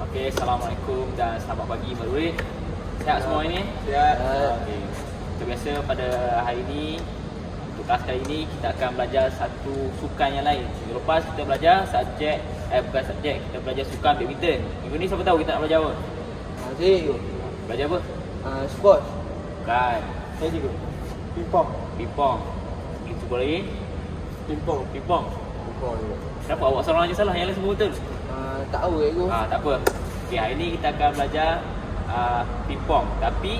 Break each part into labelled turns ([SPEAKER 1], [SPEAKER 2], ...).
[SPEAKER 1] Okey, Assalamualaikum dan selamat pagi murid. Sihat semua ini?
[SPEAKER 2] Sihat.
[SPEAKER 1] Okey. Seperti biasa pada hari ini, untuk kelas kali ini kita akan belajar satu sukan yang lain. Minggu lepas kita belajar bukan subjek, kita belajar sukan badminton. Minggu ni siapa tahu kita nak belajar apa?
[SPEAKER 2] Saya
[SPEAKER 1] Belajar apa?
[SPEAKER 2] sport.
[SPEAKER 1] Bukan.
[SPEAKER 2] Saya juga pingpong.
[SPEAKER 1] Pingpong. Itu boleh lagi?
[SPEAKER 2] Pingpong.
[SPEAKER 1] Pingpong.
[SPEAKER 2] Pingpong juga.
[SPEAKER 1] Kenapa awak seorang je salah, yang lain semua betul?
[SPEAKER 2] Tak tahu aku.
[SPEAKER 1] Tak apa. Okey, hari ni kita akan belajar pingpong. Tapi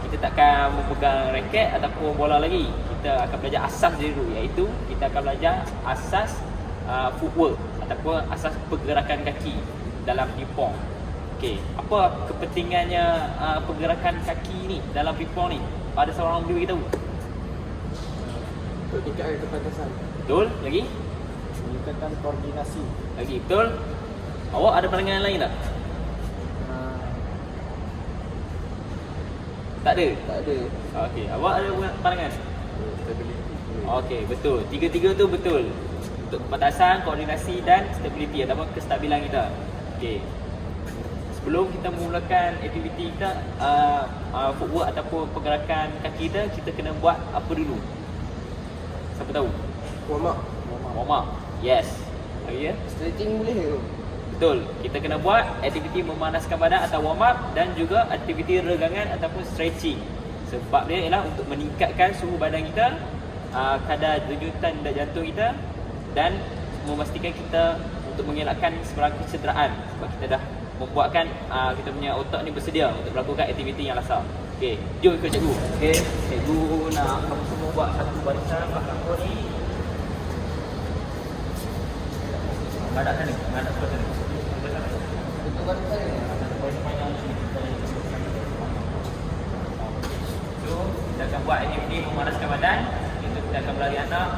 [SPEAKER 1] kita takkan memegang raket ataupun bola lagi. Kita akan belajar asas dia dulu, iaitu kita akan belajar asas footwork ataupun asas pergerakan kaki dalam pingpong. Okey, apa kepentingannya pergerakan kaki ni dalam pingpong ni? Pada seorang boleh beritahu?
[SPEAKER 2] Untuk tingkatkan kepantasan.
[SPEAKER 1] Betul? Lagi?
[SPEAKER 2] Meningkatkan koordinasi.
[SPEAKER 1] Lagi betul? Awak ada pandangan lain tak? Tak ada?
[SPEAKER 2] Tak ada.
[SPEAKER 1] Okey, awak ada pandangan?
[SPEAKER 2] Stability.
[SPEAKER 1] Okey, betul. Tiga-tiga tu betul. Untuk kepantasan, koordinasi dan stability ataupun kestabilan kita. Okey. Sebelum kita memulakan aktiviti kita, footwork ataupun pergerakan kaki kita kena buat apa dulu? Siapa tahu?
[SPEAKER 2] Warm up.
[SPEAKER 1] Warm up. Yes. Lagi ya?
[SPEAKER 2] Stretching boleh ke?
[SPEAKER 1] Betul. Kita kena buat aktiviti memanaskan badan atau warm up dan juga aktiviti regangan ataupun stretching. Sebab dia ialah untuk meningkatkan suhu badan kita, kadar denyutan dan jantung kita dan memastikan kita untuk mengelakkan sebarang kecederaan. Sebab kita dah membuatkan kita punya otak ni bersedia untuk melakukan aktiviti yang lasar. Okey, jom ikut cikgu. Okey, cikgu nak kamu semua buat satu barisan belakang kau ni. Menghadap sana, menghadap ke sana.
[SPEAKER 2] Untuk barisan ni.
[SPEAKER 1] So, kita akan buat aktiviti memanaskan badan. Itu kita akan berlari anak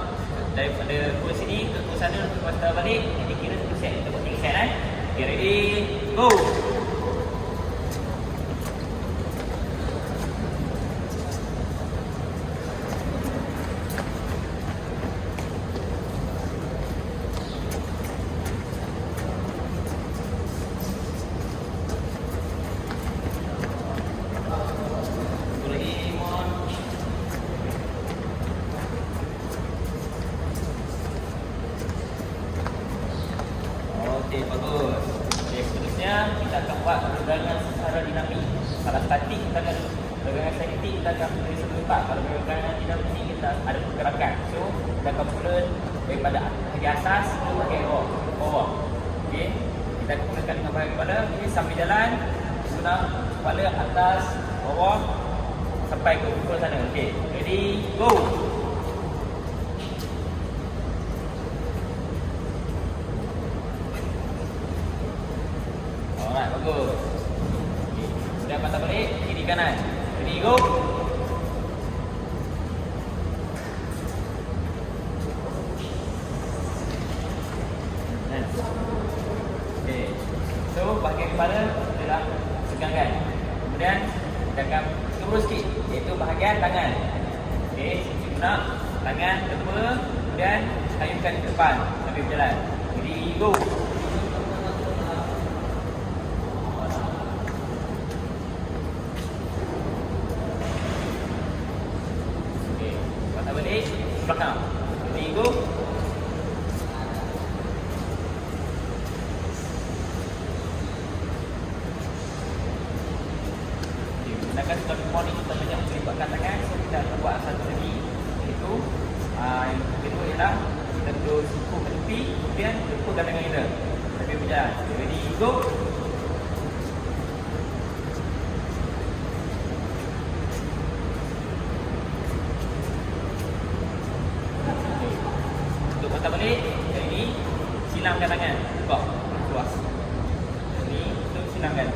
[SPEAKER 1] daripada kurus sini ke kurus sana, lepas tu balik. Jadi kira 1 set. Kita buat 3 set Okay, ready? Go! Okey, bagus. Okey, seterusnya kita akan buat regangan secara dinamik. Kalau statik kita akan regangan statik kita akan beri setempat. Kalau regangan dinamik ni kita ada pergerakan. So, kita akan mula daripada bahagian atas ke bahagian bawah. Okey. Kita akan mulakan dengan bahagian kepala. Okey, sambil jalan guna kepala atas, bawah sampai ke pukul sana. Okey. Ready? Go. Alright, bagus. Okay. Sudah patah balik, kiri kanan. Ready, go. Okay. So, bahagian kepala kita dah segangkan. Kemudian, kita akan turun sikit, iaitu bahagian tangan. Okay, guna tangan ke depan, kemudian kayukan ke depan sambil berjalan. Ready, go. Balik belakang. Ready, go. Okay, gunakan satu pon ni kita banyak melibatkan tangan. So kita akan buat satu lagi, iaitu yang kedua ialah kita duduk siku ke tepi, kemudian lepaskan tangan kita sambil berjalan. Ready, go. Patah balik, kali ni silangkan tangan, buka luas. Ini untuk silangkan.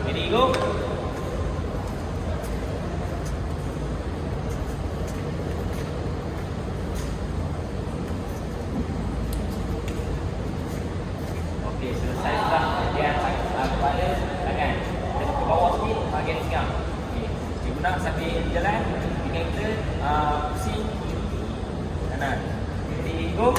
[SPEAKER 1] Ready, go. Okey, selesai sudah bahagian kepala tangan. Dan ke bawah sikit bahagian pinggang. Okey, guna sambil jalan pinggang kita pusing kanan. Go.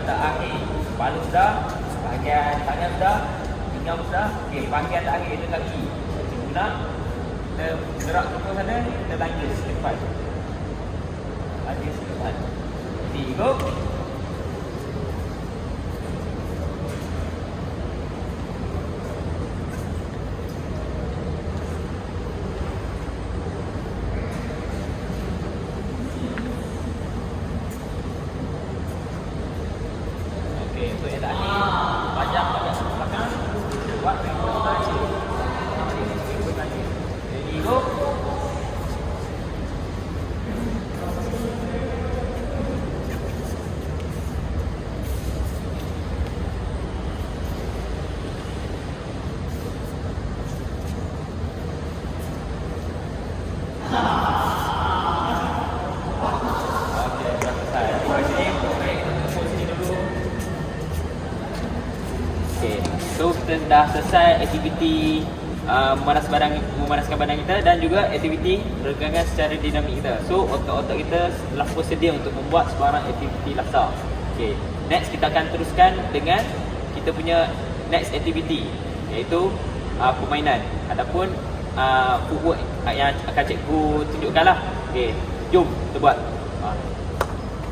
[SPEAKER 1] terakhir. Kepala sudah, bahagian tangan sudah, pinggang sudah. Okey, bahagian terakhir itu kaki. Semula kita gerak ke sana, kita tangkis ke depan. Tangkis ke depan. Ready, go. Okey, untuk yang terakhir, pajak belakang, buat yang terakhir. Ready, go. Okey, dah selesai. Di sini, baik, kita tunggu sini dulu. Okey, so kita dah selesai aktiviti memanaskan badan kita dan juga aktiviti regangan secara dinamik kita. So otak-otak kita telah bersedia untuk membuat sebarang aktiviti laksar. Okey, next kita akan teruskan dengan kita punya next aktiviti, iaitu permainan ataupun footwork yang akan cikgu tunjukkanlah. Okey, jom kita buat.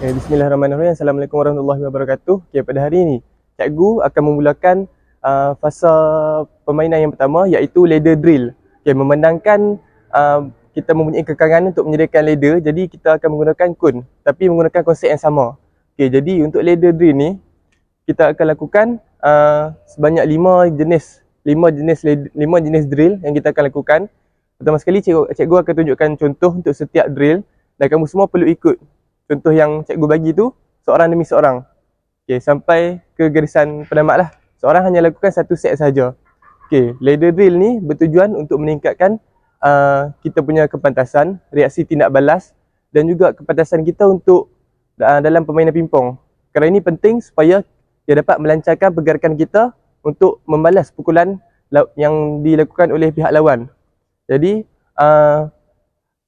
[SPEAKER 3] Bismillahirrahmanirrahim. Assalamualaikum warahmatullahi wabarakatuh. Okay, pada hari ini cikgu akan memulakan fasa permainan yang pertama, iaitu ladder drill. Okay, memandangkan kita mempunyai kekangan untuk menyediakan ladder, jadi kita akan menggunakan kun, tapi menggunakan konsep yang sama. Okay, jadi untuk ladder drill ni kita akan lakukan sebanyak 5 jenis drill yang kita akan lakukan. Pertama sekali cikgu akan tunjukkan contoh untuk setiap drill dan kamu semua perlu ikut contoh yang cikgu bagi tu seorang demi seorang. Okay, sampai ke garisan penamat lah. Seorang hanya lakukan satu set saja. Okay, ladder drill ni bertujuan untuk meningkatkan kita punya kepantasan, reaksi tindak balas dan juga kepantasan kita untuk dalam permainan pingpong. Kerana ini penting supaya ia dapat melancarkan pergerakan kita untuk membalas pukulan yang dilakukan oleh pihak lawan. Jadi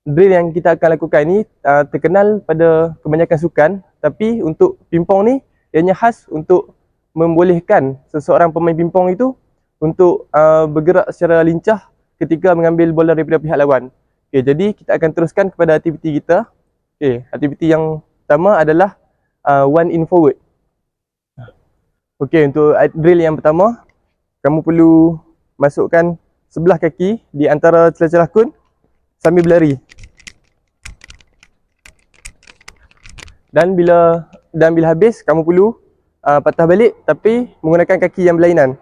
[SPEAKER 3] drill yang kita akan lakukan ini terkenal pada kebanyakan sukan, tapi untuk pingpong ni ianya khas untuk membolehkan seseorang pemain pingpong itu untuk bergerak secara lincah ketika mengambil bola daripada pihak lawan. Okay, jadi kita akan teruskan kepada aktiviti kita. Okay, aktiviti yang pertama adalah one in forward. Okay, untuk drill yang pertama, kamu perlu masukkan sebelah kaki di antara celah-celah kun sambil berlari. Dan bila habis, kamu perlu patah balik tapi menggunakan kaki yang berlainan.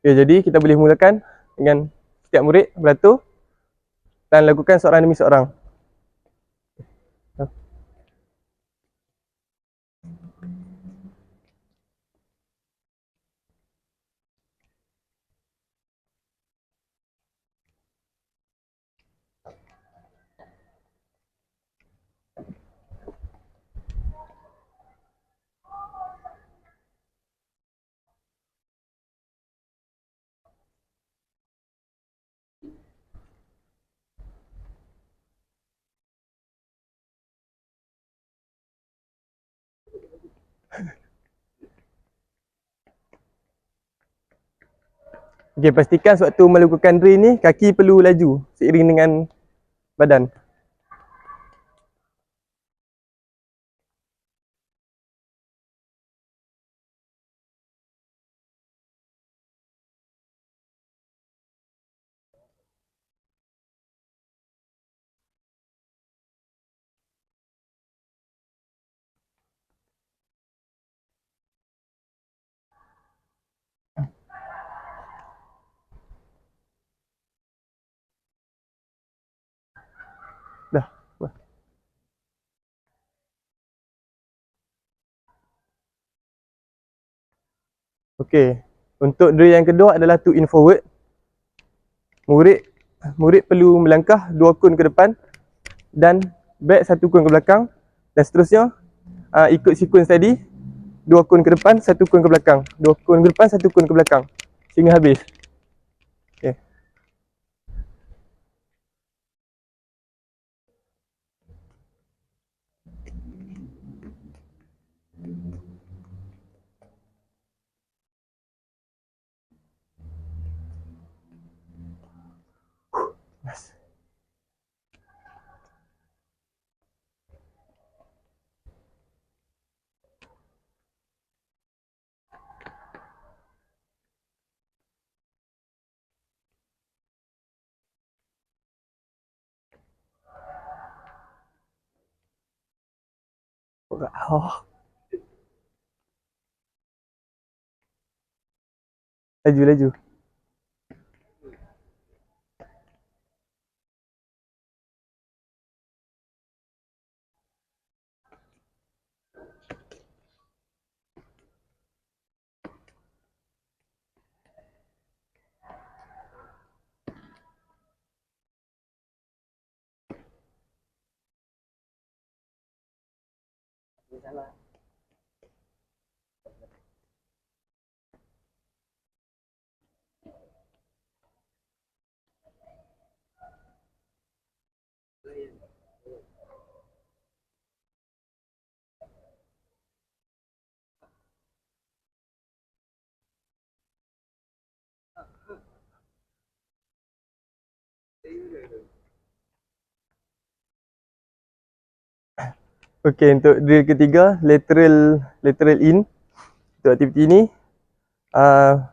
[SPEAKER 3] Okay, jadi kita boleh mulakan dengan setiap murid beratur dan lakukan seorang demi seorang. Okey, pastikan sewaktu melakukan drill ni kaki perlu laju seiring dengan badan. Dah. Okey, untuk drill yang kedua adalah two in forward. Murid perlu melangkah 2 kun ke depan dan back 1 kun ke belakang dan seterusnya ikut sequence tadi, 2 kun ke depan, 1 kun ke belakang, 2 kun ke depan, 1 kun ke belakang sehingga habis. Okey. Mas. Oh, laju laju. Okey, untuk drill ketiga, lateral in. Untuk aktiviti ni,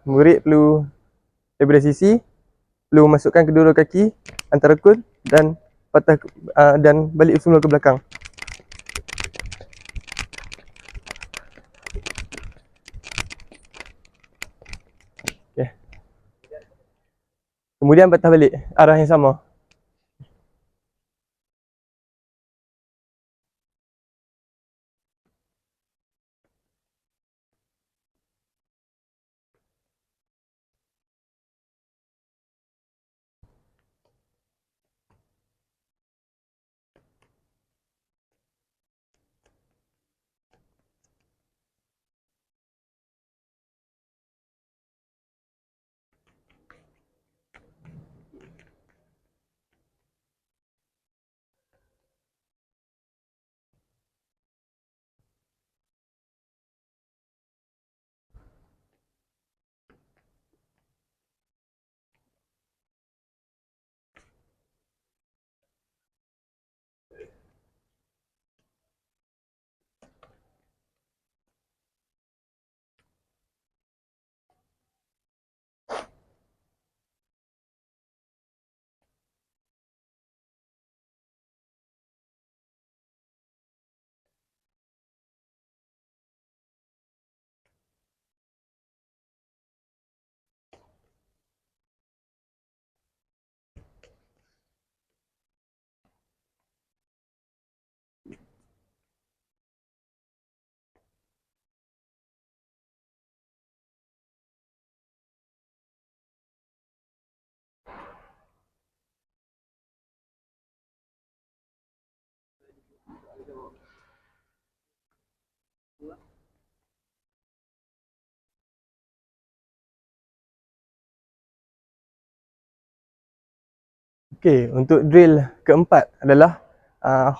[SPEAKER 3] murid perlu daripada sisi, perlu masukkan kedua kaki antara kun dan patah dan balik semula ke belakang. Okay. Kemudian patah balik arah yang sama. Okey, untuk drill keempat adalah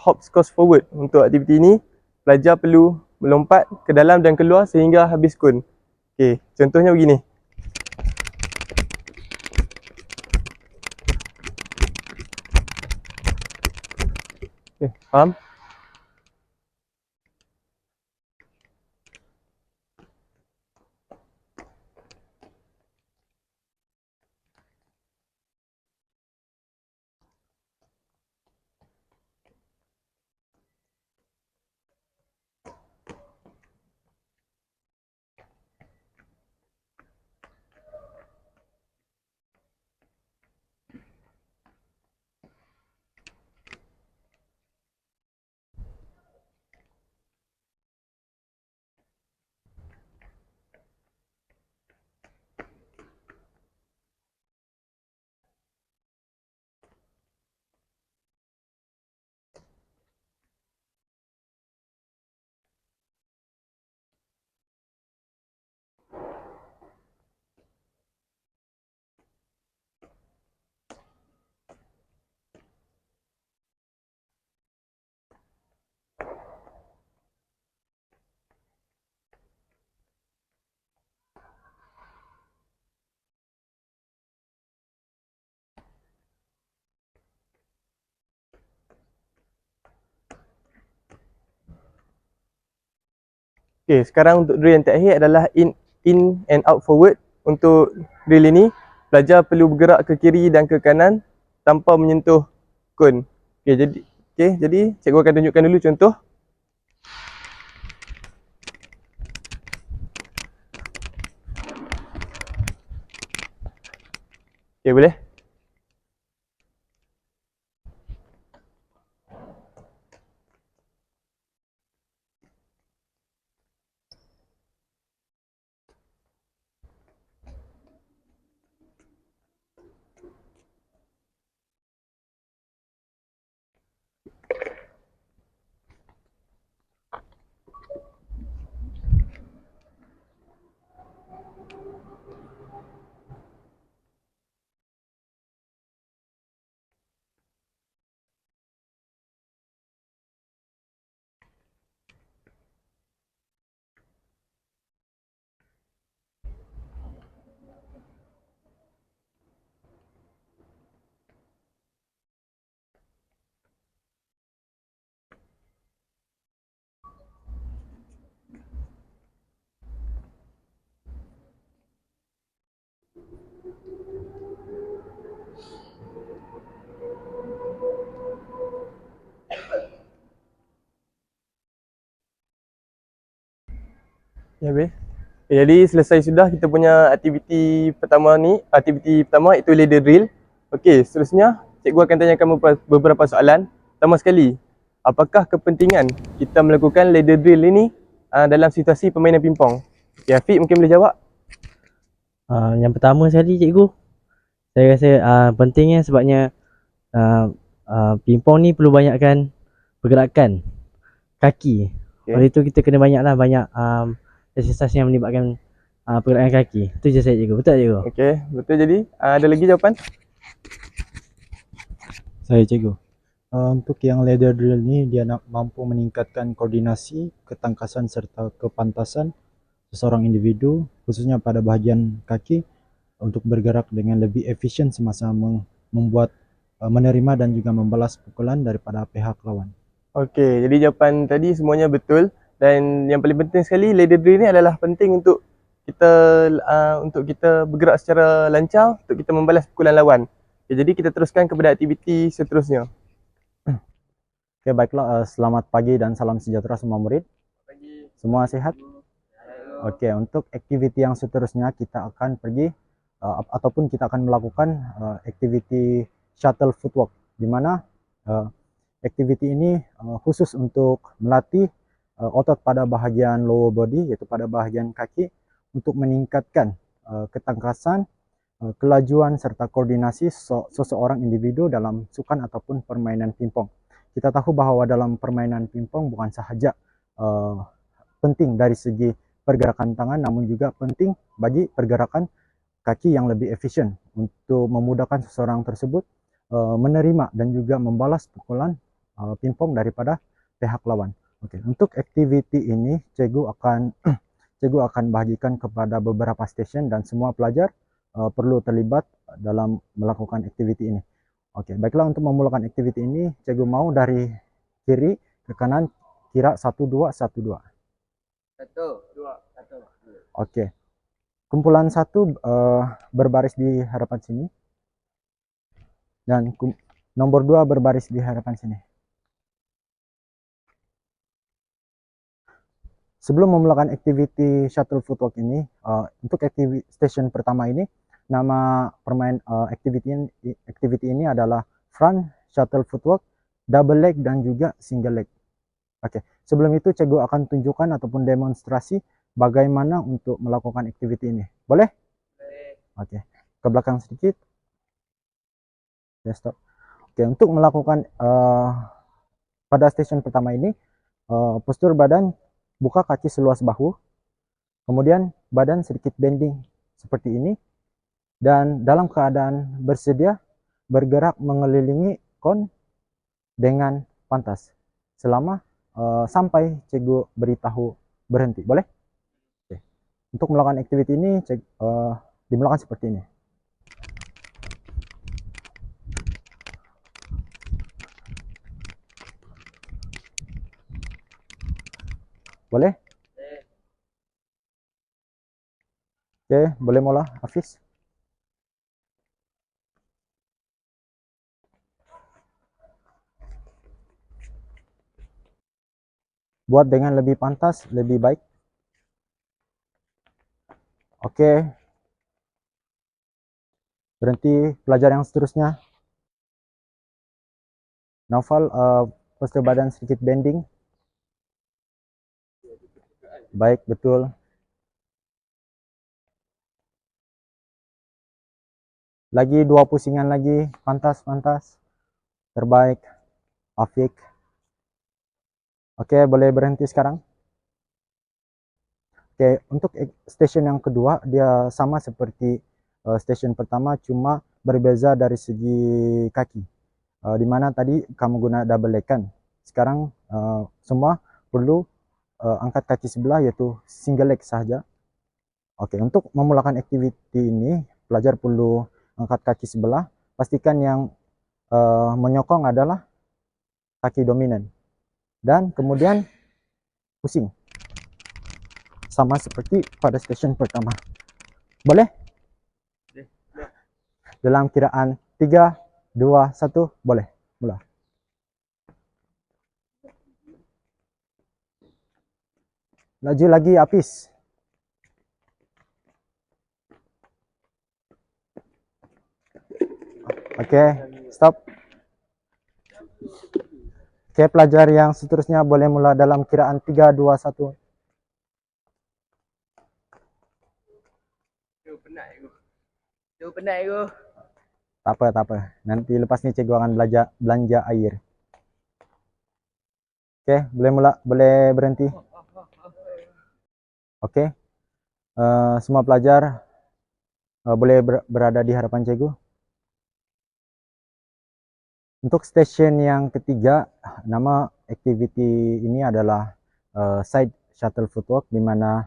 [SPEAKER 3] hops cross forward. Untuk aktiviti ini, pelajar perlu melompat ke dalam dan keluar sehingga habis kun. Okey, contohnya begini. Okey, faham? Okey, sekarang untuk drill yang terakhir adalah in and out forward. Untuk drill ini, pelajar perlu bergerak ke kiri dan ke kanan tanpa menyentuh kon. Jadi cikgu akan tunjukkan dulu contoh. Okey, boleh? Ya, habis. Jadi selesai sudah kita punya aktiviti pertama ni. Aktiviti pertama itu ladder drill. Okey, seterusnya cikgu akan tanyakan beberapa soalan. Pertama sekali, apakah kepentingan kita melakukan ladder drill ini dalam situasi permainan pingpong? Okey, Afiq mungkin boleh jawab.
[SPEAKER 4] Yang pertama sekali cikgu, saya rasa pentingnya sebabnya pingpong ni perlu banyakkan pergerakan kaki.
[SPEAKER 3] Okay.
[SPEAKER 4] Oleh itu kita kena banyak exercise yang melibatkan pergerakan kaki. Itu je saya cikgu. Betul cikgu?
[SPEAKER 3] Okey, betul. Jadi ada lagi jawapan?
[SPEAKER 5] Saya cikgu. Untuk yang ladder drill ni dia nak mampu meningkatkan koordinasi, ketangkasan serta kepantasan seseorang individu khususnya pada bahagian kaki untuk bergerak dengan lebih efisien semasa membuat menerima dan juga membalas pukulan daripada pihak lawan.
[SPEAKER 3] Okey, jadi jawapan tadi semuanya betul dan yang paling penting sekali ladder drill ni adalah penting untuk kita bergerak secara lancar untuk kita membalas pukulan lawan. Okay, jadi kita teruskan kepada aktiviti seterusnya.
[SPEAKER 5] Okay, baiklah, selamat pagi dan salam sejahtera semua murid.
[SPEAKER 2] Pagi.
[SPEAKER 5] Semua sihat? Okey, untuk aktiviti yang seterusnya kita akan pergi ataupun kita akan melakukan aktiviti shuttle footwork, di mana aktiviti ini khusus untuk melatih otot pada bahagian lower body, iaitu pada bahagian kaki, untuk meningkatkan ketangkasan, kelajuan serta koordinasi seseorang individu dalam sukan ataupun permainan pingpong. Kita tahu bahawa dalam permainan pingpong bukan sahaja penting dari segi pergerakan tangan, namun juga penting bagi pergerakan kaki yang lebih efisien untuk memudahkan seseorang tersebut menerima dan juga membalas pukulan pingpong daripada pihak lawan. Okey, untuk aktiviti ini cikgu akan bahagikan kepada beberapa stesen dan semua pelajar perlu terlibat dalam melakukan aktiviti ini. Okey, baiklah, untuk memulakan aktiviti ini cikgu mau dari kiri ke kanan kira 1 2 1 2.
[SPEAKER 2] 1 2 1.
[SPEAKER 5] Okey. Kumpulan 1 berbaris di hadapan sini. Dan nomor 2 berbaris di hadapan sini. Sebelum memulakan aktiviti shuttle footwork ini, untuk aktiviti station pertama ini, nama aktiviti ini adalah front shuttle footwork, double leg dan juga single leg. Okey, sebelum itu cikgu akan tunjukkan ataupun demonstrasi bagaimana untuk melakukan aktiviti ini. Boleh? Boleh. Okey, ke belakang sedikit. Ya, stop. Okey, untuk melakukan pada station pertama ini, postur badan buka kaki seluas bahu, kemudian badan sedikit bending seperti ini, dan dalam keadaan bersedia bergerak mengelilingi kon dengan pantas selama sampai cikgu beritahu berhenti. Boleh? Oke. Untuk melakukan aktiviti ini dimulakan seperti ini. Boleh? Oke, boleh mula Hafiz. Buat dengan lebih pantas, lebih baik. Oke. Berhenti, pelajar yang seterusnya. Naufal, postur badan sedikit bending. Baik, betul. Lagi 2 pusingan lagi, pantas, pantas. Terbaik, Afik. Oke, boleh berhenti sekarang. Oke, untuk station yang kedua, dia sama seperti station pertama, cuma berbeza dari segi kaki. Dimana tadi kamu guna double leg kan. Sekarang semua perlu angkat kaki sebelah, yaitu single leg saja. Oke, untuk memulakan activity ini, pelajar perlu angkat kaki sebelah. Pastikan yang menyokong adalah kaki dominan. Dan kemudian pusing. Sama seperti pada station pertama. Boleh? Dalam kiraan 3, 2, 1, boleh. Mula. Laju lagi, Apis. Oke, stop. Oke, pelajar yang seterusnya boleh mula dalam kiraan 3, 2, 1.
[SPEAKER 2] Penat aku.
[SPEAKER 5] Tak apa, tak apa. Nanti lepas ni cikgu akan belanja air. Oke, boleh mula, boleh berhenti. Oke, semua pelajar boleh berada di hadapan cikgu. Untuk station yang ketiga, nama activity ini adalah side shuttle footwork, di mana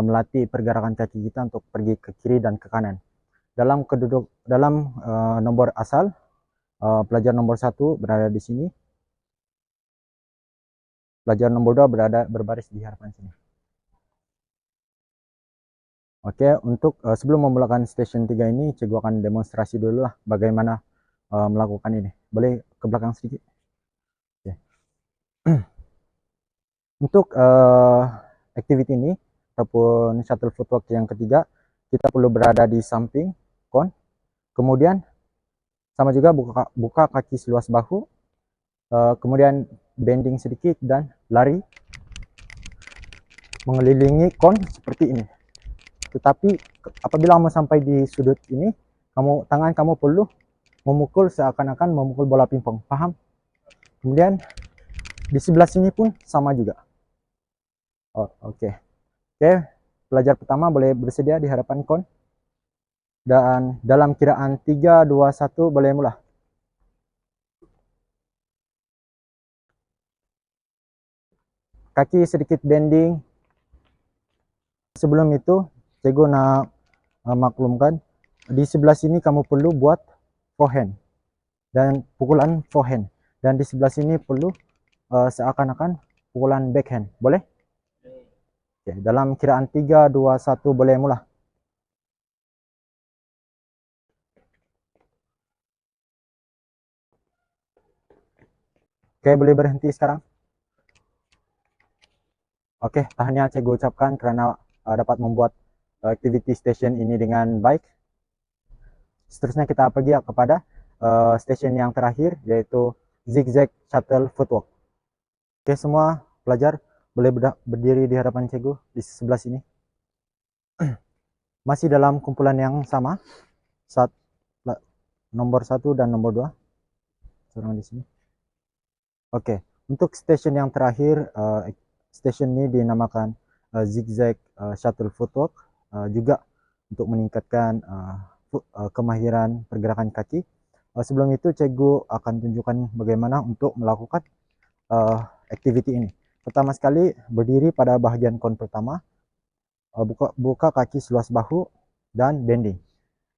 [SPEAKER 5] melatih pergerakan kaki kita untuk pergi ke kiri dan ke kanan. Dalam nomor asal, pelajar nomor 1 berada di sini. Pelajar nomor 2 berbaris di hadapan sini. Oke, untuk sebelum memulakan station 3 ini, cikgu akan demonstrasi dulu lah bagaimana melakukan ini. Boleh ke belakang sedikit. Oke. Untuk activity ini ataupun shuttle footwork yang ketiga, kita perlu berada di samping kon. Kemudian sama juga buka kaki seluas bahu. Kemudian bending sedikit dan lari mengelilingi kon seperti ini. Tetapi apabila kamu sampai di sudut ini, tangan kamu perlu memukul seakan-akan memukul bola pingpong, paham? Kemudian di sebelah sini pun sama juga. Oke, pelajar pertama boleh bersedia di hadapan kon. Dan dalam kiraan 3, 2, 1 boleh mula. Kaki sedikit bending. Sebelum itu, cikgu nak maklumkan, di sebelah sini kamu perlu buat forehand dan pukulan forehand, dan di sebelah sini perlu seakan-akan pukulan backhand. Boleh? Oke, dalam kiraan 3, 2, 1 boleh mula. Oke, boleh berhenti sekarang. Oke, tahniah cikgu ucapkan kerana dapat membuat activity station ini dengan baik. Seterusnya kita pergi kepada station yang terakhir, yaitu zigzag shuttle footwork. Oke, semua pelajar boleh berdiri di hadapan cikgu di sebelah sini. Masih dalam kumpulan yang sama, nomor 1 dan nomor 2. Seorang di sini. Oke, untuk station yang terakhir, station ini dinamakan zigzag shuttle footwork, juga untuk meningkatkan kemahiran pergerakan kaki. Sebelum itu, cikgu akan tunjukkan bagaimana untuk melakukan activity ini. Pertama sekali, berdiri pada bahagian kon pertama, buka kaki seluas bahu dan bending.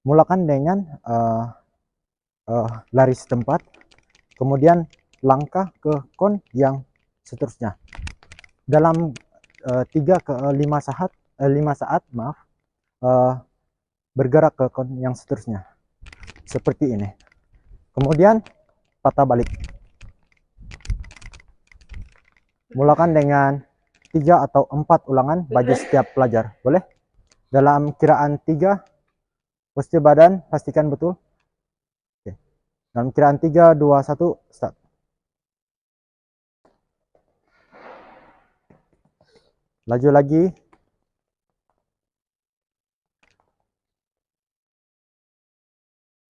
[SPEAKER 5] Mulakan dengan lari setempat, kemudian langkah ke kon yang seterusnya. Dalam 3 ke 5 saat, uh, bergerak ke count yang seterusnya. Seperti ini. Kemudian patah balik. Mulakan dengan 3 atau 4 ulangan bagi setiap pelajar. Boleh? Dalam kiraan 3, posisi badan pastikan betul. Oke. Dalam kiraan 3, 2, 1, start. Laju lagi.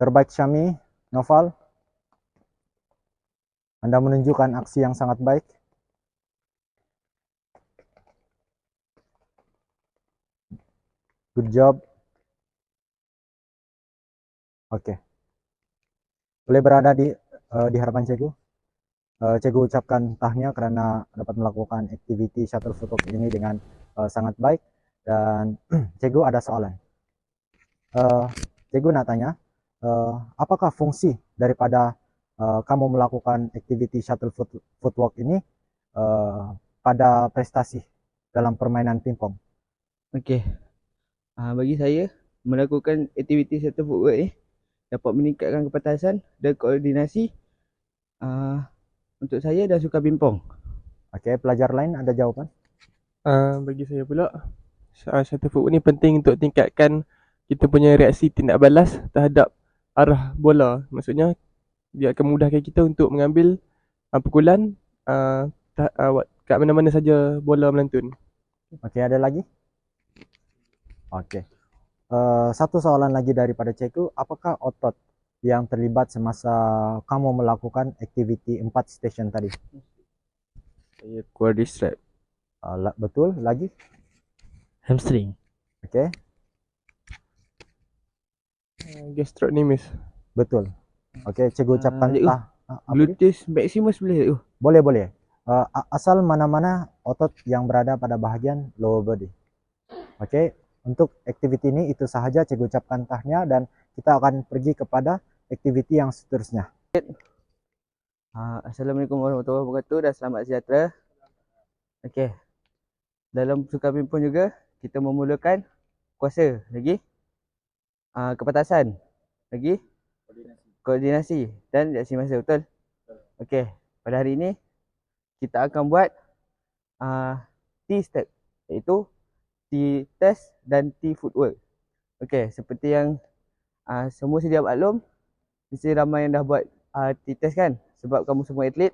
[SPEAKER 5] Terbaik Syami, Noval. Anda menunjukkan aksi yang sangat baik. Good job. Oke. Boleh berada di hadapan cikgu. Cikgu ucapkan tahniah karena dapat melakukan activity shuttle footwork ini dengan sangat baik. Dan cikgu ada soalan. Cikgu nak tanya, apakah fungsi daripada kamu melakukan activity shuttle footwork ini pada prestasi dalam permainan pingpong?
[SPEAKER 2] Okey. Bagi saya, melakukan aktiviti shuttle footwork ni dapat meningkatkan kepatasan dan koordinasi untuk saya dan sukan pingpong.
[SPEAKER 5] Oke, pelajar lain ada jawaban?
[SPEAKER 3] Bagi saya pula, shuttle footwork ni penting untuk tingkatkan kita punya reaksi tindak balas terhadap arah bola. Maksudnya, dia akan memudahkan kita untuk mengambil pukulan kat mana-mana saja bola melantun.
[SPEAKER 5] Oke, ada lagi? Oke. Satu soalan lagi daripada cikgu, apakah otot yang terlibat semasa kamu melakukan aktiviti 4 station tadi?
[SPEAKER 3] Saya quadriceps.
[SPEAKER 5] Betul, lagi?
[SPEAKER 4] Hamstring.
[SPEAKER 5] Oke,
[SPEAKER 3] Gastrocnemius.
[SPEAKER 5] betul. Oke, cikgu ucapkan
[SPEAKER 2] cikgu,
[SPEAKER 5] apa dia?
[SPEAKER 2] Gluteus maximus boleh tak?
[SPEAKER 5] Boleh, boleh. Asal mana-mana otot yang berada pada bahagian lower body. Oke, untuk aktiviti ini itu sahaja, cikgu ucapkan tahniah dan kita akan pergi kepada aktiviti yang seterusnya.
[SPEAKER 2] Assalamualaikum warahmatullahi wabarakatuh dan selamat sejahtera. Okey. Dalam sukan pingpong juga kita memulakan kuasa lagi, kepatasan lagi, koordinasi dan reaksi masa, betul? Okey. Pada hari ini kita akan buat T-step, iaitu T-test dan T-footwork. Okey, seperti yang semua sedia maklum, mesti ramai yang dah buat T-test kan, sebab kamu semua atlet.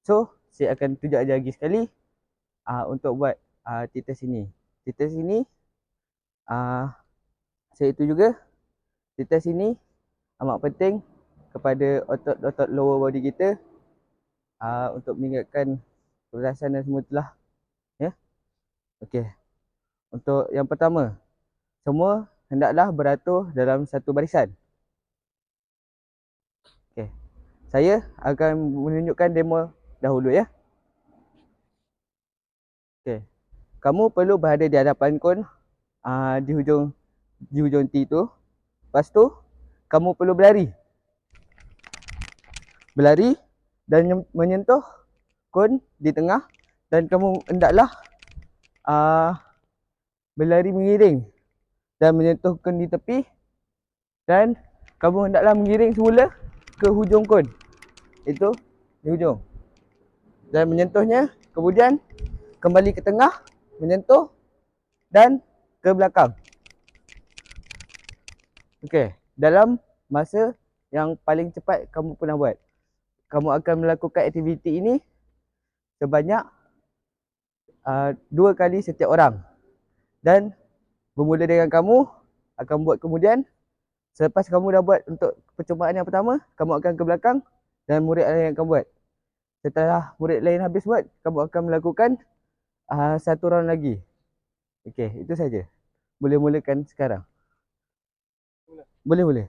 [SPEAKER 2] So, saya akan tunjuk aja lagi sekali untuk buat T-test ini. T-test ini saya itu juga, T-test ini amat penting kepada otot-otot lower body kita untuk meningkatkan kepatasan dan semua itulah. Ya. Okey. Untuk yang pertama, semua hendaklah beratur dalam satu barisan. Okey. Saya akan menunjukkan demo dahulu ya. Okey. Kamu perlu berada di hadapan kon di hujung T tu. Lepas tu kamu perlu berlari. Berlari dan menyentuh kon di tengah dan kamu hendaklah berlari mengiring dan menyentuh kon di tepi dan kamu hendaklah mengiring semula ke hujung kon. Itu di hujung. Dan menyentuhnya, kemudian kembali ke tengah, menyentuh dan ke belakang. Okey, dalam masa yang paling cepat kamu pernah buat. Kamu akan melakukan aktiviti ini sebanyak 2 kali setiap orang. Dan bermula dengan kamu akan buat kemudian. Selepas kamu dah buat untuk percubaan yang pertama, kamu akan ke belakang dan murid lain akan buat. Setelah murid lain habis buat, kamu akan melakukan satu round lagi. Okey, itu saja. Boleh mulakan sekarang. Boleh.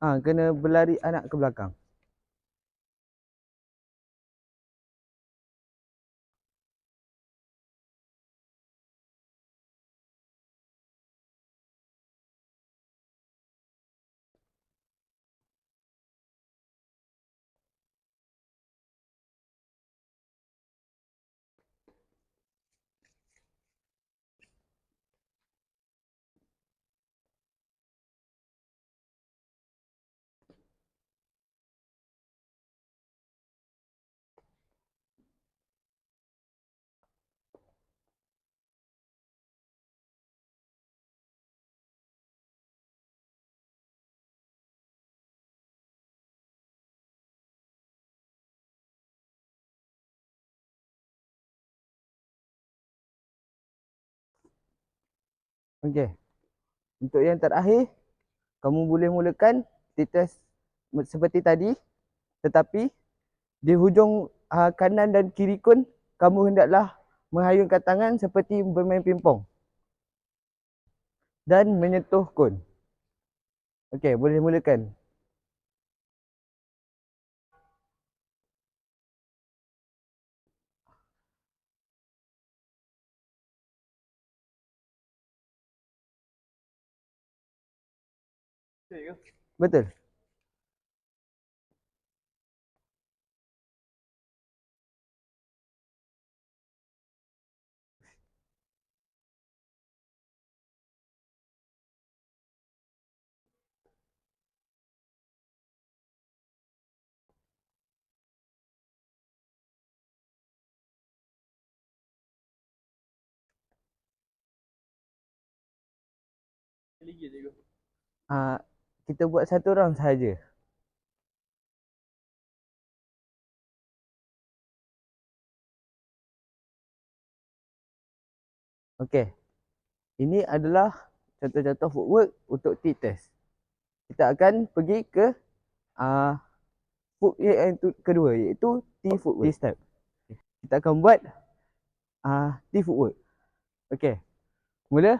[SPEAKER 2] Kena berlari anak ke belakang. Okey. Untuk yang terakhir, kamu boleh mulakan test seperti tadi, tetapi di hujung kanan dan kiri kun, kamu hendaklah menghayungkan tangan seperti bermain pingpong dan menyentuh kun. Okey, boleh mulakan. Betul. Kita buat satu round sahaja. Okey. Ini adalah contoh-contoh footwork untuk T-test. Kita akan pergi ke foot yang kedua, iaitu T-footwork, T-step. Kita akan buat T-footwork. Okey. Mula,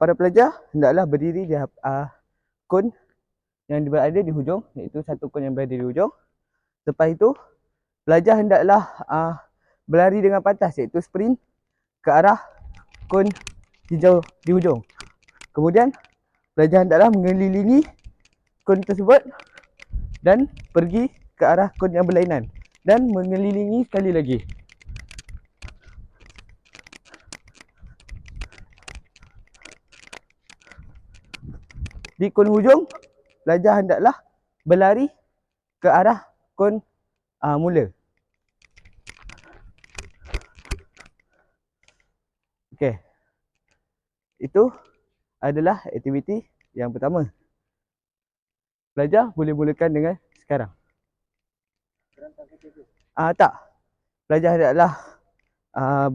[SPEAKER 2] para pelajar hendaklah berdiri di kon yang berada di hujung, iaitu satu kon yang berada di hujung. Lepas itu, pelajar hendaklah berlari dengan pantas, iaitu sprint ke arah kon hijau di hujung. Kemudian, pelajar hendaklah mengelilingi kon tersebut dan pergi ke arah kon yang berlainan dan mengelilingi sekali lagi. Di kon hujung, pelajar hendaklah berlari ke arah kon mula. Okey. Itu adalah aktiviti yang pertama. Pelajar boleh mulakan dengan sekarang. Tak. Pelajar hendaklah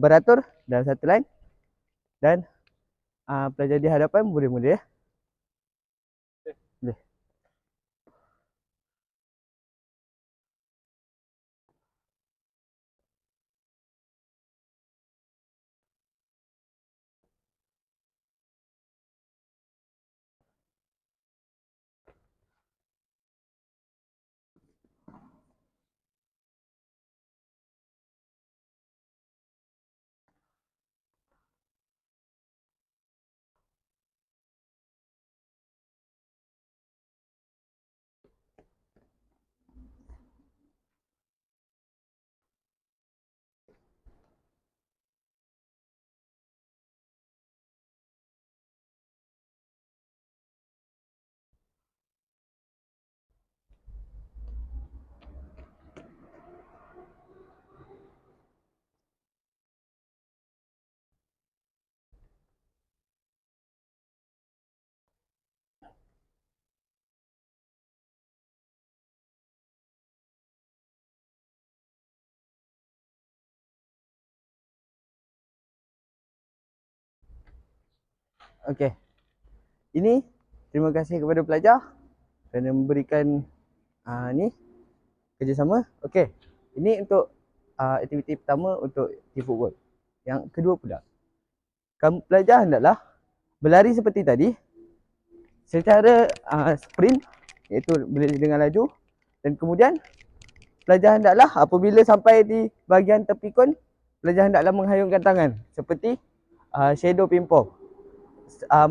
[SPEAKER 2] beratur dalam satu line dan pelajar di hadapan boleh mula ya. Boleh. Okey. Ini terima kasih kepada pelajar kerana memberikan ni kerjasama. Okey. Ini untuk aktiviti pertama untuk T-footwork. Yang kedua pula, kamu pelajar hendaklah berlari seperti tadi secara sprint, iaitu dengan laju. Dan kemudian pelajar hendaklah apabila sampai di bahagian tepi kon, pelajar hendaklah menghayungkan tangan seperti shadow pingpong,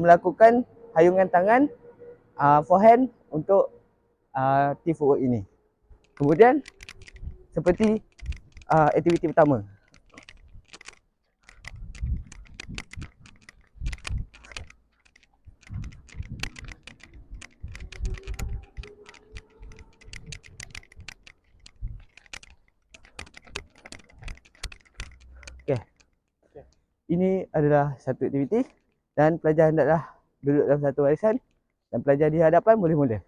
[SPEAKER 2] melakukan hayungan tangan forehand untuk tee footwork ini. Kemudian seperti aktiviti pertama. Okey. Ini adalah satu aktiviti dan pelajar hendaklah duduk dalam satu barisan dan pelajar di hadapan boleh mula.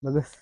[SPEAKER 2] Bagus.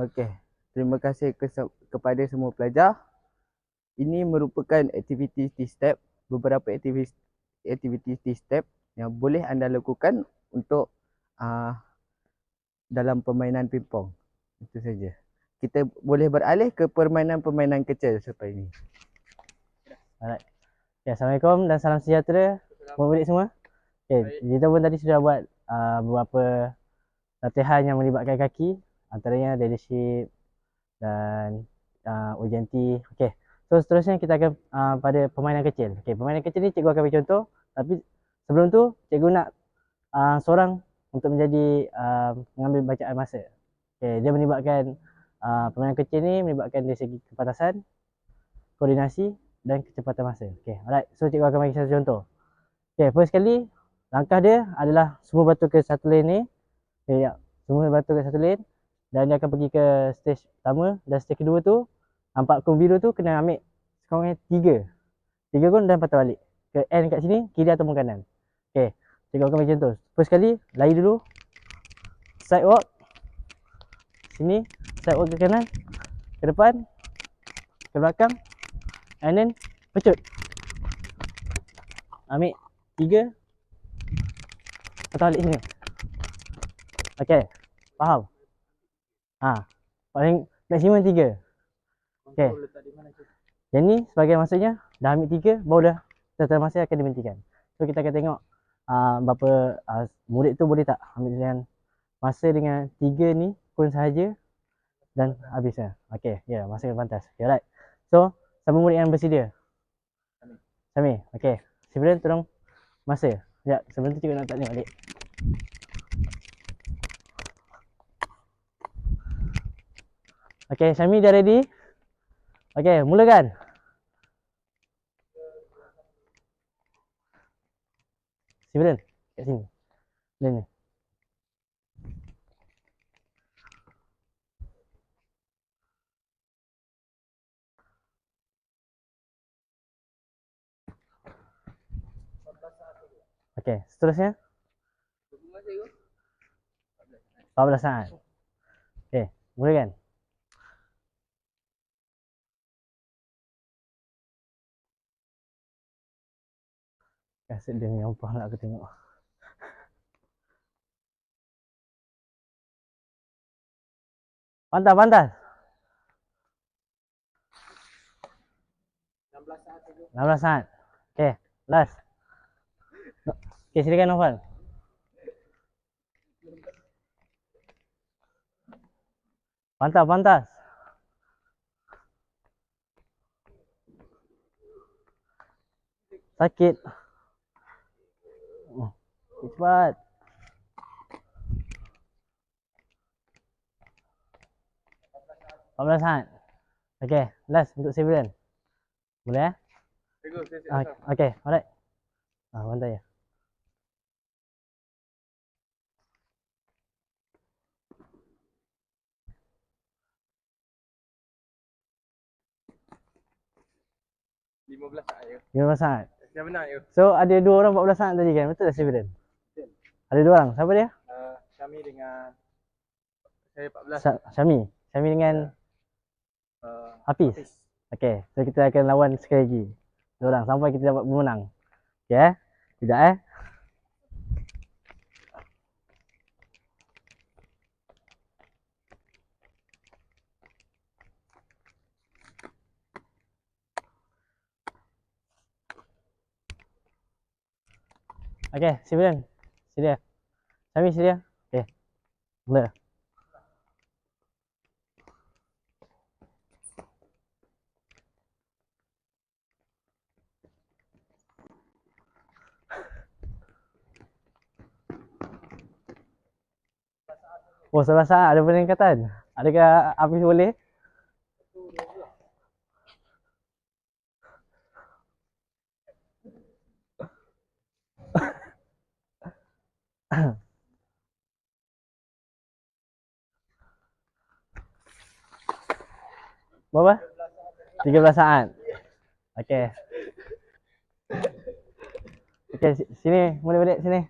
[SPEAKER 2] Okey. Terima kasih kepada semua pelajar. Ini merupakan aktiviti T-step, beberapa aktiviti T-step yang boleh anda lakukan untuk dalam permainan pingpong. Itu saja. Kita boleh beralih ke permainan-permainan kecil seperti ini.
[SPEAKER 4] Alright. Okay, Assalamualaikum dan salam sejahtera murid-murid semua. Okay, kita pun tadi sudah buat beberapa latihan yang melibatkan kaki, antaranya leadership dan urgency. Okay, so seterusnya kita akan pada permainan kecil. Okay, permainan kecil ni cikgu akan bagi contoh, tapi sebelum tu cikgu nak seorang untuk menjadi mengambil bacaan masa. Okay, dia melibatkan permainan kecil ni melibatkan dari segi kepantasan, koordinasi dan kecepatan masa. Okay, alright. So cikgu akan bagi satu contoh. Okay, first kali langkah dia adalah semua batu ke satu lane ni. Okay, ya. Semua batu ke satu lane dan dia akan pergi ke stage pertama dan stage kedua tu nampak kon biru tu kena ambil sekurang-kurangnya 3 kon dan patah balik ke end kat sini, kiri ataupun kanan. Okay, cikgu akan bagi contoh. First kali lari dulu, side walk sini, side walk ke kanan, ke depan, ke belakang, and then pecut. Ambil 3, patah balik sini. Okay, faham? Paling maksimum 3. Okay, yang ni sebagai maksudnya dah ambil 3, baru dah tata masa akan dihentikan. So kita akan tengok berapa murid tu boleh tak ambil dengan masa dengan 3 ni pun sahaja dan habisnya. Okay, ya, masa yang pantas. Okay, right. So, siapa murid yang bersedia? Sami. Okay, sebelum tolong masa. Sekejap, sebelum tu cikgu nak tanya balik. Okay, Syami dah ready? Okay, mulakan. Sibilan, kat sini. Lane ni. Okay, seterusnya. 14 saat. Okay, mulakan. Kasut dia menyampah nak aku tengok. Pantas, pantas. 16 saat. 16 saat. Okay, last. Okay, silakan Noval. Pantas, pantas. Sakit. Cepat. saat. Okay, last untuk Severin. Boleh eh? Okay, alright. Bantai ya.
[SPEAKER 3] saat je.
[SPEAKER 4] 15 saat.
[SPEAKER 3] Dah benar je.
[SPEAKER 4] So ada 2 orang 14 saat tadi kan? Betul tak Severin?
[SPEAKER 5] Betul.
[SPEAKER 4] Ada 2 orang. Siapa dia?
[SPEAKER 5] Syami dengan
[SPEAKER 3] Saya 14.
[SPEAKER 4] Syami. Syami dengan Hafiz. Okay, so kita akan lawan sekali lagi. 2 orang sampai kita dapat pemenang. Okay, tidak eh? Okay, Severin. Sedia. Syami sedia? Okay, mula. Oh, 11 saat ada peningkatan. Adakah Hafiz boleh? Berapa? 13 saat. Okey. Okey, sini, boleh balik sini.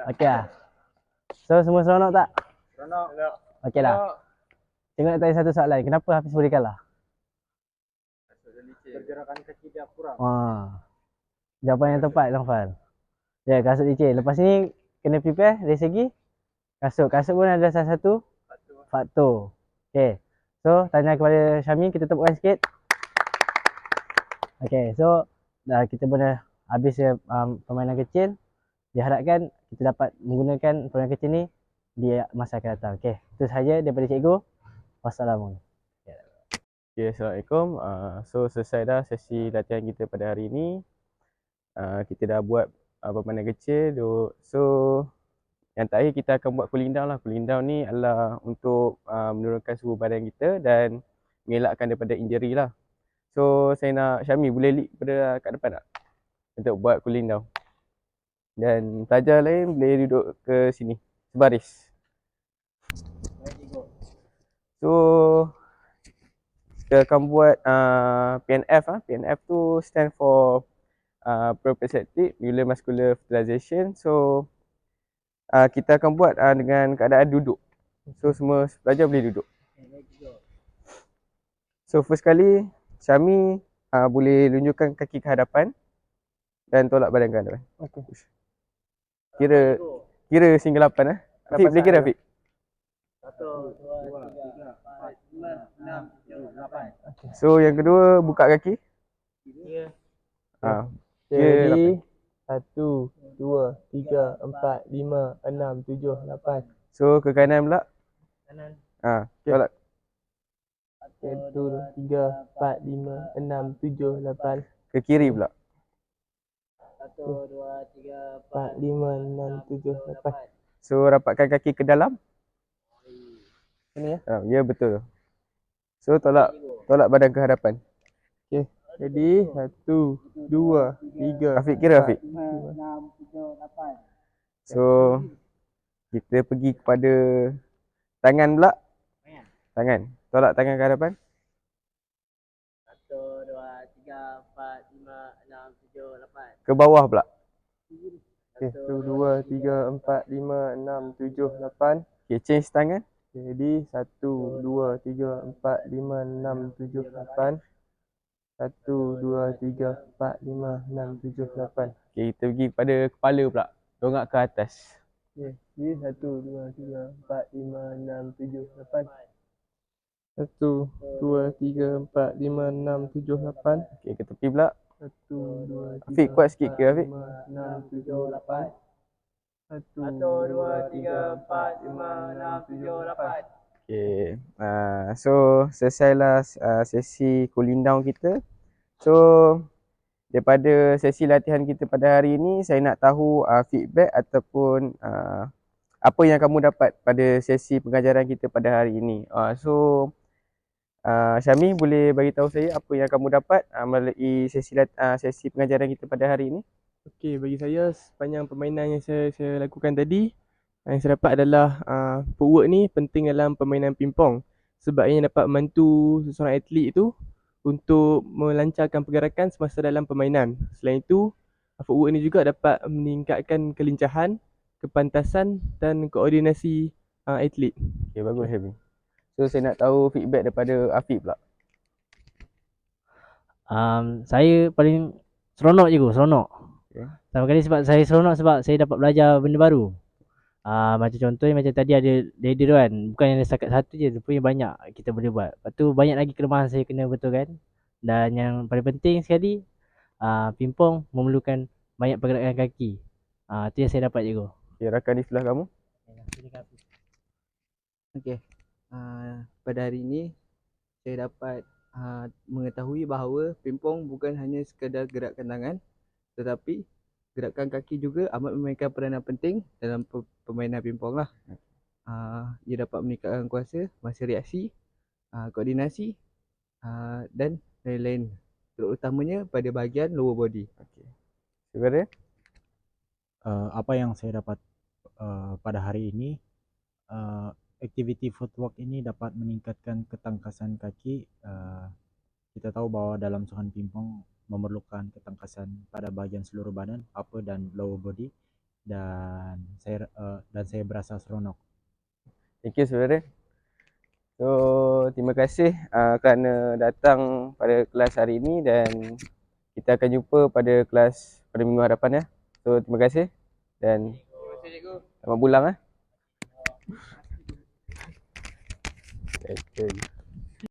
[SPEAKER 4] Okey lah. So, semua seronok tak?
[SPEAKER 5] Seronok.
[SPEAKER 4] Okey lah. Tengok nak tanya satu soalan. Kenapa Hafiz boleh kalah?
[SPEAKER 5] Pergerakan kaki dia kurang.
[SPEAKER 4] Jawapan yang tepat, Naufal. Ya, kasut licin. Lepas ni, kena prepare dari segi kasut. Kasut pun ada salah satu faktor. Okey. So, tanya kepada Syami, kita tepukkan sikit. Okey, so dah kita pun dah habis permainan kecil. Diharapkan kita dapat menggunakan permainan kecil ni di masa akan datang. Okey, itu sahaja daripada cikgu. Wassalamualaikum.
[SPEAKER 3] Okay, Assalamualaikum. So selesai dah sesi latihan kita pada hari ini. Kita dah buat permainan kecil. So yang terakhir kita akan buat cooling down lah. Cooling down ni adalah untuk menurunkan suhu badan kita dan mengelakkan daripada injury lah. So saya nak Syami boleh lead pada kat depan tak? Untuk buat cooling down. Dan pelajar lain boleh duduk ke sini sebaris. So kita akan buat PNF. PNF tu stand for proprioceptive muscular fertilization. So kita akan buat dengan keadaan duduk. So semua pelajar boleh duduk. So first kali Syami boleh tunjukkan kaki ke hadapan dan tolak badan ke hadapan.
[SPEAKER 5] Okey.
[SPEAKER 3] Kira single 8 eh. Afiq boleh kira Afiq?
[SPEAKER 5] 1, 2, 3, 4, 5, 6, 7, 8.
[SPEAKER 3] So yang kedua buka kaki.
[SPEAKER 5] Jadi 1, 2, 3, 4, 5, 6, 7, 8.
[SPEAKER 3] So ke kanan pula.
[SPEAKER 4] Kanan.
[SPEAKER 3] Tolak.
[SPEAKER 5] 1, 2, 3, 4, 5, 6, 7, 8.
[SPEAKER 3] Ke kiri pula.
[SPEAKER 4] 1, 2, 3,
[SPEAKER 5] 4, 5, 6, 7, 8.
[SPEAKER 3] So rapatkan kaki ke dalam.
[SPEAKER 5] Sini ya.
[SPEAKER 3] Ya betul. So tolak badan ke hadapan.
[SPEAKER 5] Jadi 1, 2, 3.
[SPEAKER 3] Afiq kira Afiq.
[SPEAKER 5] 5, 6, 7, 8.
[SPEAKER 3] So kita pergi kepada tangan pula. Tangan. Tolak tangan ke hadapan.
[SPEAKER 4] 1, 2, 3, 4, 5, 6, 7, 8.
[SPEAKER 3] Ke bawah pula.
[SPEAKER 5] 1, 2, 3, 4, 5, 6, 7, 8.
[SPEAKER 3] Okay, change tangan.
[SPEAKER 5] Jadi 1, 2, 3, 4, 5, 6, 7, 8. 1, 2, 3, 4, 5, 6, 7, 8.
[SPEAKER 3] Okay, kita pergi pada kepala pula. Dongak ke atas.
[SPEAKER 5] Jadi 1, 2, 3, 4, 5, 6, 7, 8.
[SPEAKER 3] 1, 2, 3, 4, 5, 6, 7, 8.
[SPEAKER 2] Okey, ke tepi pula.
[SPEAKER 3] 1, 2, 3,
[SPEAKER 2] Afiq, kuat sikit ke, Afiq?
[SPEAKER 3] 5, 6, 7, 8. 1, 2, 3, 4, 5, 6, 7, 8.
[SPEAKER 2] Okey. So selesailah sesi cooling down kita. So daripada sesi latihan kita pada hari ini, saya nak tahu feedback ataupun apa yang kamu dapat pada sesi pengajaran kita pada hari ini. Syami, boleh bagi tahu saya apa yang kamu dapat melalui sesi pengajaran kita pada hari ini?
[SPEAKER 3] Okey, bagi saya sepanjang permainan yang saya lakukan tadi, yang saya dapat adalah footwork ni penting dalam permainan pingpong sebab ia dapat membantu seseorang atlet itu untuk melancarkan pergerakan semasa dalam permainan. Selain itu, footwork ni juga dapat meningkatkan kelincahan, kepantasan dan koordinasi atlet.
[SPEAKER 2] Okey, bagus Syami. So saya nak tahu feedback daripada Afiq pula.
[SPEAKER 4] Saya paling seronok je, seronok.
[SPEAKER 2] Okay.
[SPEAKER 4] Pertama kali sebab saya seronok sebab saya dapat belajar benda baru. Macam contohnya macam tadi ada ladder tu kan. Bukan yang setakat satu je, rupanya banyak kita boleh buat. Lepas tu banyak lagi kelemahan saya kena betulkan. Dan yang paling penting sekali, pingpong memerlukan banyak pergerakan kaki. Tu yang saya dapat je.
[SPEAKER 2] Okay, rakan di sebelah kamu.
[SPEAKER 6] Okey. Pada hari ini saya dapat mengetahui bahawa pingpong bukan hanya sekadar gerakan tangan, tetapi gerakan kaki juga amat memainkan peranan penting dalam permainan pingpong lah. Ia dapat meningkatkan kuasa, masa reaksi, koordinasi dan lain-lain, terutamanya pada bahagian lower body.
[SPEAKER 2] Okey. Sebenarnya
[SPEAKER 5] Apa yang saya dapat pada hari ini, aktiviti footwork ini dapat meningkatkan ketangkasan kaki. Kita tahu bahwa dalam sukan pingpong memerlukan ketangkasan pada bahagian seluruh badan, upper dan lower body, dan saya berasa seronok.
[SPEAKER 2] thank you saudara. So terima kasih kerana datang pada kelas hari ini dan kita akan jumpa pada kelas pada minggu hadapan ya. So terima kasih dan selamat pulang .